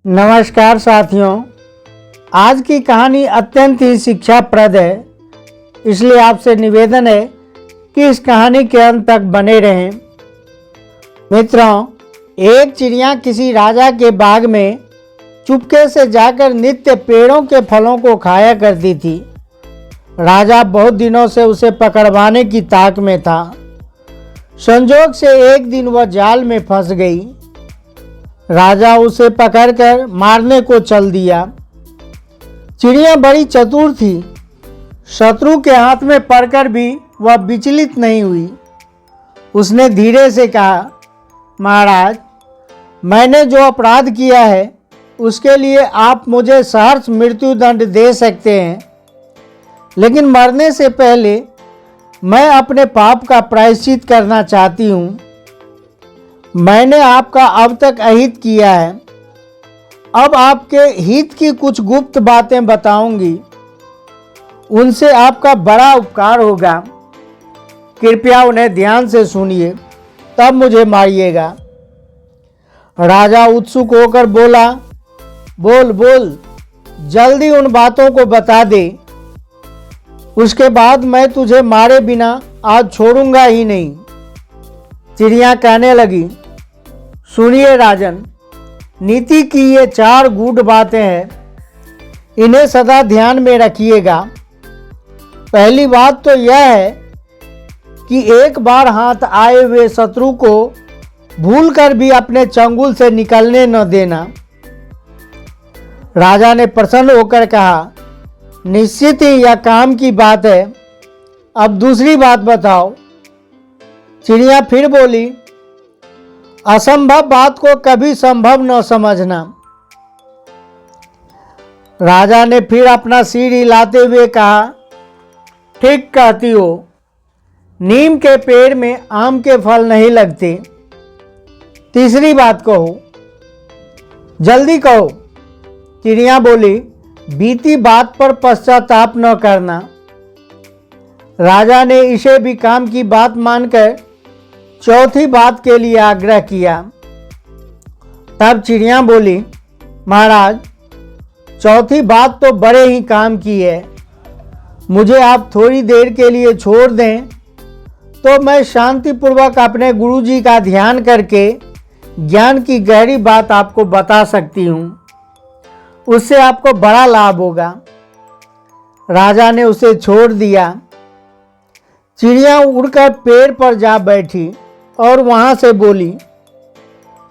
नमस्कार साथियों, आज की कहानी अत्यंत ही शिक्षाप्रद है, इसलिए आपसे निवेदन है कि इस कहानी के अंत तक बने रहें। मित्रों, एक चिड़िया किसी राजा के बाग में चुपके से जाकर नित्य पेड़ों के फलों को खाया करती थी। राजा बहुत दिनों से उसे पकड़वाने की ताक में था। संजोग से एक दिन वह जाल में फंस गई। राजा उसे पकड़कर मारने को चल दिया। चिड़िया बड़ी चतुर थी। शत्रु के हाथ में पड़कर भी वह विचलित नहीं हुई। उसने धीरे से कहा, महाराज, मैंने जो अपराध किया है उसके लिए आप मुझे सहर्ष मृत्युदंड दे सकते हैं, लेकिन मरने से पहले मैं अपने पाप का प्रायश्चित करना चाहती हूँ। मैंने आपका अब तक अहित किया है, अब आपके हित की कुछ गुप्त बातें बताऊंगी, उनसे आपका बड़ा उपकार होगा। कृपया उन्हें ध्यान से सुनिए, तब मुझे मारिएगा। राजा उत्सुक होकर बोला, बोल बोल, जल्दी उन बातों को बता दे, उसके बाद मैं तुझे मारे बिना आज छोड़ूंगा ही नहीं। चिड़िया कहने लगी, सुनिए राजन, नीति की ये 4 गूढ़ बातें हैं, इन्हें सदा ध्यान में रखिएगा। पहली बात तो यह है कि एक बार हाथ आए हुए शत्रु को भूलकर भी अपने चंगुल से निकलने न देना। राजा ने प्रसन्न होकर कहा, निश्चित ही यह काम की बात है। अब दूसरी बात बताओ। चिड़िया फिर बोली, असंभव बात को कभी संभव न समझना। राजा ने फिर अपना सिर हिलाते हुए कहा, ठीक कहती हो, नीम के पेड़ में आम के फल नहीं लगते। तीसरी बात कहो, जल्दी कहो। चिड़िया बोली, बीती बात पर पश्चाताप न करना। राजा ने इसे भी काम की बात मानकर चौथी बात के लिए आग्रह किया। तब चिड़िया बोली, महाराज, चौथी बात तो बड़े ही काम की है। मुझे आप थोड़ी देर के लिए छोड़ दें तो मैं शांतिपूर्वक अपने गुरुजी का ध्यान करके ज्ञान की गहरी बात आपको बता सकती हूँ। उससे आपको बड़ा लाभ होगा। राजा ने उसे छोड़ दिया। चिड़िया उड़कर पेड़ पर जा बैठी और वहाँ से बोली,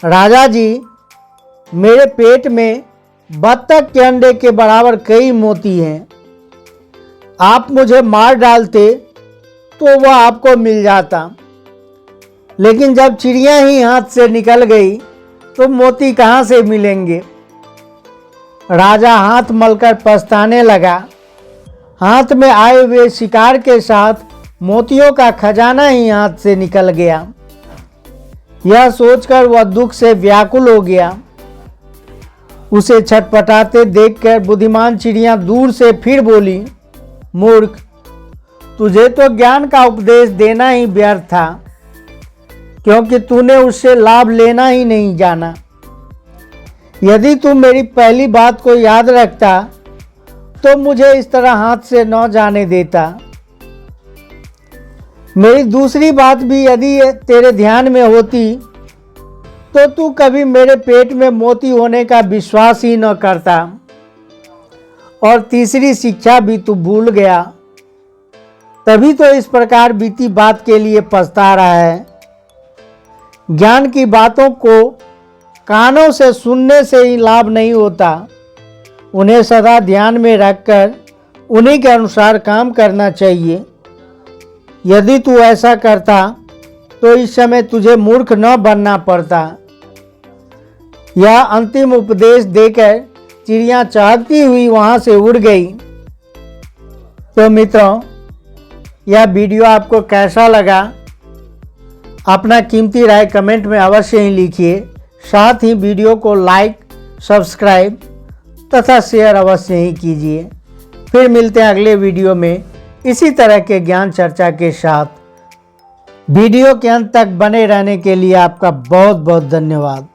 राजा जी, मेरे पेट में बत्तख के अंडे के बराबर कई मोती हैं। आप मुझे मार डालते तो वह आपको मिल जाता, लेकिन जब चिड़िया ही हाथ से निकल गई तो मोती कहाँ से मिलेंगे। राजा हाथ मलकर पछताने लगा। हाथ में आए हुए शिकार के साथ मोतियों का खजाना ही हाथ से निकल गया। यह सोचकर वह दुख से व्याकुल हो गया। उसे छटपटाते देखकर बुद्धिमान चिड़िया दूर से फिर बोली, मूर्ख, तुझे तो ज्ञान का उपदेश देना ही व्यर्थ था, क्योंकि तूने उससे लाभ लेना ही नहीं जाना। यदि तू मेरी पहली बात को याद रखता तो मुझे इस तरह हाथ से न जाने देता। मेरी दूसरी बात भी यदि तेरे ध्यान में होती तो तू कभी मेरे पेट में मोती होने का विश्वास ही न करता। और तीसरी शिक्षा भी तू भूल गया, तभी तो इस प्रकार बीती बात के लिए पछता रहा है। ज्ञान की बातों को कानों से सुनने से ही लाभ नहीं होता, उन्हें सदा ध्यान में रखकर उन्हीं के अनुसार काम करना चाहिए। यदि तू ऐसा करता तो इस समय तुझे मूर्ख न बनना पड़ता। यह अंतिम उपदेश देकर चिड़िया चहकती हुई वहाँ से उड़ गई। तो मित्रों, यह वीडियो आपको कैसा लगा? अपना कीमती राय कमेंट में अवश्य ही लिखिए। साथ ही वीडियो को लाइक, सब्सक्राइब तथा शेयर अवश्य ही कीजिए। फिर मिलते हैं अगले वीडियो में इसी तरह के ज्ञान चर्चा के साथ। वीडियो के अंत तक बने रहने के लिए आपका बहुत बहुत धन्यवाद।